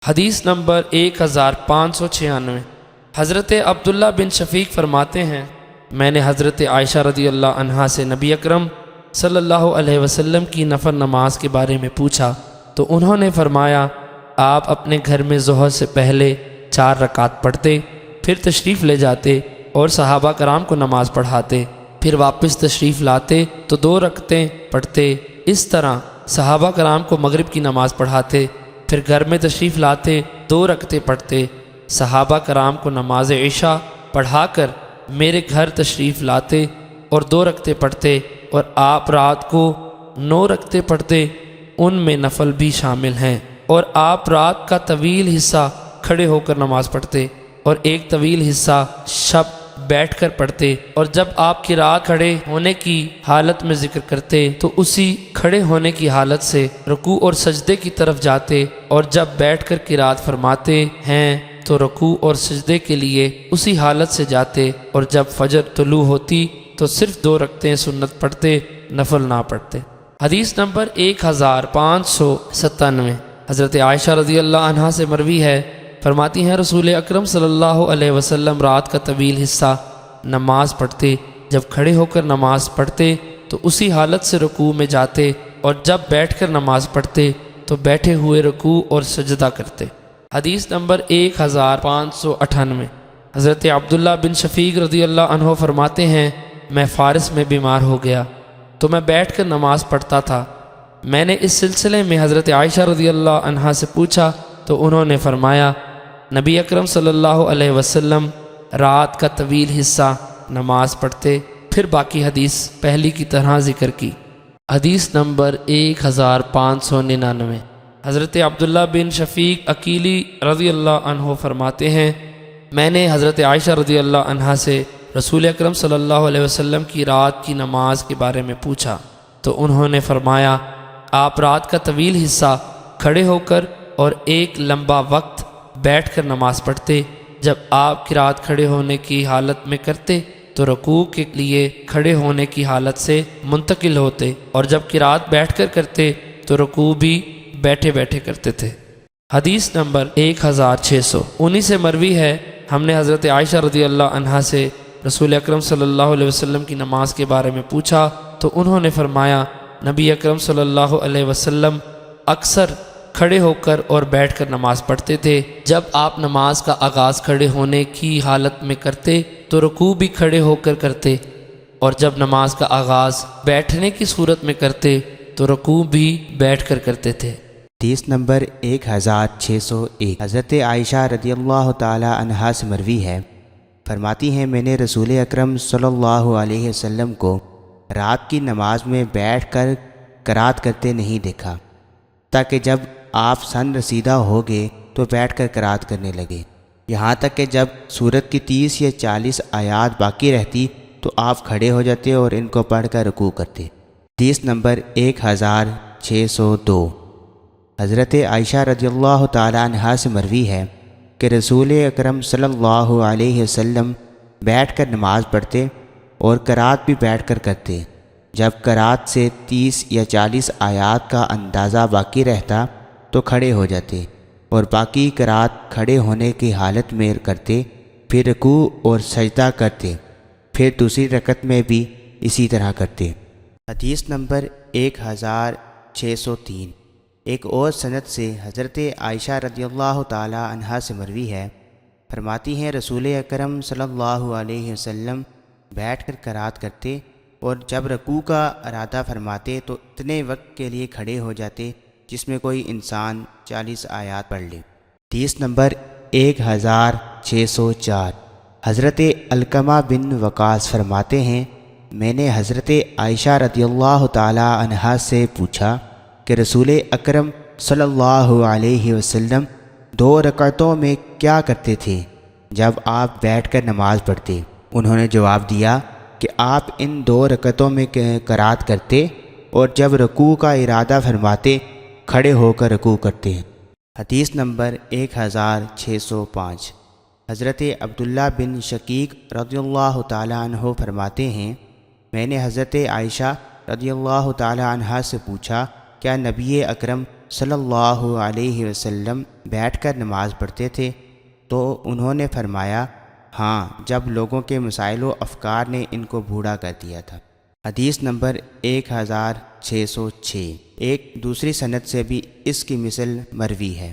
حدیث نمبر 1596۔ حضرت عبداللہ بن شفیق فرماتے ہیں، میں نے حضرت عائشہ رضی اللہ عنہا سے نبی اکرم صلی اللہ علیہ وسلم کی نفل نماز کے بارے میں پوچھا تو انہوں نے فرمایا، آپ اپنے گھر میں ظہر سے پہلے 4 رکعت پڑھتے، پھر تشریف لے جاتے اور صحابہ کرام کو نماز پڑھاتے، پھر واپس تشریف لاتے تو 2 رکعتیں پڑھتے۔ اس طرح صحابہ کرام کو مغرب کی نماز پڑھاتے، پھر گھر میں تشریف لاتے 2 رکعتیں پڑھتے۔ صحابہ کرام کو نماز عشاء پڑھا کر میرے گھر تشریف لاتے اور 2 رکعتیں پڑھتے، اور آپ رات کو 9 رکعتیں پڑھتے، ان میں نفل بھی شامل ہیں۔ اور آپ رات کا طویل حصہ کھڑے ہو کر نماز پڑھتے اور ایک طویل حصہ شب بیٹھ کر پڑھتے، اور جب آپ کی رات کھڑے ہونے کی حالت میں ذکر کرتے تو اسی کھڑے ہونے کی حالت سے رکوع اور سجدے کی طرف جاتے، اور جب بیٹھ کر قرات فرماتے ہیں تو رکوع اور سجدے کے لیے اسی حالت سے جاتے، اور جب فجر طلوع ہوتی تو صرف 2 رکعتیں سنت پڑھتے، نفل نہ پڑھتے۔ حدیث نمبر 1597۔ حضرت عائشہ رضی اللہ عنہا سے مروی ہے، فرماتی ہیں رسول اکرم صلی اللہ علیہ وسلم رات کا طویل حصہ نماز پڑھتے، جب کھڑے ہو کر نماز پڑھتے تو اسی حالت سے رکوع میں جاتے، اور جب بیٹھ کر نماز پڑھتے تو بیٹھے ہوئے رکوع اور سجدہ کرتے۔ حدیث نمبر 1598۔ حضرت عبداللہ بن شفیق رضی اللہ عنہ فرماتے ہیں، میں فارس میں بیمار ہو گیا تو میں بیٹھ کر نماز پڑھتا تھا۔ میں نے اس سلسلے میں حضرت عائشہ رضی اللہ عنہا سے پوچھا تو انہوں نے فرمایا، نبی اکرم صلی اللہ علیہ وسلم رات کا طویل حصہ نماز پڑھتے، پھر باقی حدیث پہلی کی طرح ذکر کی۔ حدیث نمبر 1599۔ حضرت عبداللہ بن شفیق عقیلی رضی اللہ عنہ فرماتے ہیں، میں نے حضرت عائشہ رضی اللہ عنہا سے رسول اکرم صلی اللہ علیہ وسلم کی رات کی نماز کے بارے میں پوچھا تو انہوں نے فرمایا، آپ رات کا طویل حصہ کھڑے ہو کر اور ایک لمبا وقت بیٹھ کر نماز پڑھتے، جب آپ قرات کھڑے ہونے کی حالت میں کرتے تو رکوع کے لیے کھڑے ہونے کی حالت سے منتقل ہوتے، اور جب قرات بیٹھ کر کرتے تو رکوع بھی بیٹھے بیٹھے کرتے تھے۔ حدیث نمبر 1600۔ انہی سے مروی ہے، ہم نے حضرت عائشہ رضی اللہ عنہا سے رسول اکرم صلی اللہ علیہ وسلم کی نماز کے بارے میں پوچھا تو انہوں نے فرمایا، نبی اکرم صلی اللہ علیہ وسلم اکثر کھڑے ہو کر اور بیٹھ کر نماز پڑھتے تھے، جب آپ نماز کا آغاز کھڑے ہونے کی حالت میں کرتے تو رکوع بھی کھڑے ہو کر کرتے، اور جب نماز کا آغاز بیٹھنے کی صورت میں کرتے تو رکوع بھی بیٹھ کر کرتے تھے۔ حدیث نمبر 1601۔ حضرت عائشہ رضی اللہ تعالی عنہا سے مروی ہے، فرماتی ہیں، میں نے رسول اکرم صلی اللہ علیہ وسلم کو رات کی نماز میں بیٹھ کر قرات کرتے نہیں دیکھا، تاکہ جب آپ سن رسیدہ ہو گئے تو بیٹھ کر قرات کرنے لگے، یہاں تک کہ جب سورت کی 30 یا 40 آیات باقی رہتی تو آپ کھڑے ہو جاتے اور ان کو پڑھ کر رکوع کرتے۔ حدیث نمبر 1602۔ حضرت عائشہ رضی اللہ تعالی عنہا سے مروی ہے کہ رسول اکرم صلی اللہ علیہ وسلم بیٹھ کر نماز پڑھتے اور قرات بھی بیٹھ کر کرتے، جب قرات سے 30 یا 40 آیات کا اندازہ باقی رہتا تو کھڑے ہو جاتے اور باقی قرات کھڑے ہونے کی حالت میں کرتے، پھر رکوع اور سجدہ کرتے، پھر دوسری رکعت میں بھی اسی طرح کرتے۔ حدیث نمبر 1603۔ ایک اور سند سے حضرت عائشہ رضی اللہ تعالی عنہا سے مروی ہے، فرماتی ہیں، رسول اکرم صلی اللہ علیہ وسلم بیٹھ کر قرات کرتے اور جب رکوع کا ارادہ فرماتے تو اتنے وقت کے لیے کھڑے ہو جاتے جس میں کوئی انسان 40 آیات پڑھ لے۔ حدیث نمبر 1604۔ حضرت علقمہ بن وقاص فرماتے ہیں، میں نے حضرت عائشہ رضی اللہ تعالی عنہا سے پوچھا کہ رسول اکرم صلی اللہ علیہ وسلم 2 رکعتوں میں کیا کرتے تھے جب آپ بیٹھ کر نماز پڑھتے؟ انہوں نے جواب دیا کہ آپ ان 2 رکعتوں میں قرات کرتے اور جب رکوع کا ارادہ فرماتے کھڑے ہو کر رکوع کرتے ہیں۔ حدیث نمبر 1605۔ حضرت عبداللہ بن شقیق رضی اللہ تعالی عنہ فرماتے ہیں، میں نے حضرت عائشہ رضی اللہ تعالی عنہا سے پوچھا، کیا نبی اکرم صلی اللہ علیہ وسلم بیٹھ کر نماز پڑھتے تھے تو انہوں نے فرمایا ہاں جب لوگوں کے مسائل و افکار نے ان کو بوڑھا کر دیا تھا۔ حدیث نمبر 1606۔ ایک دوسری سند سے بھی اس کی مثل مروی ہے۔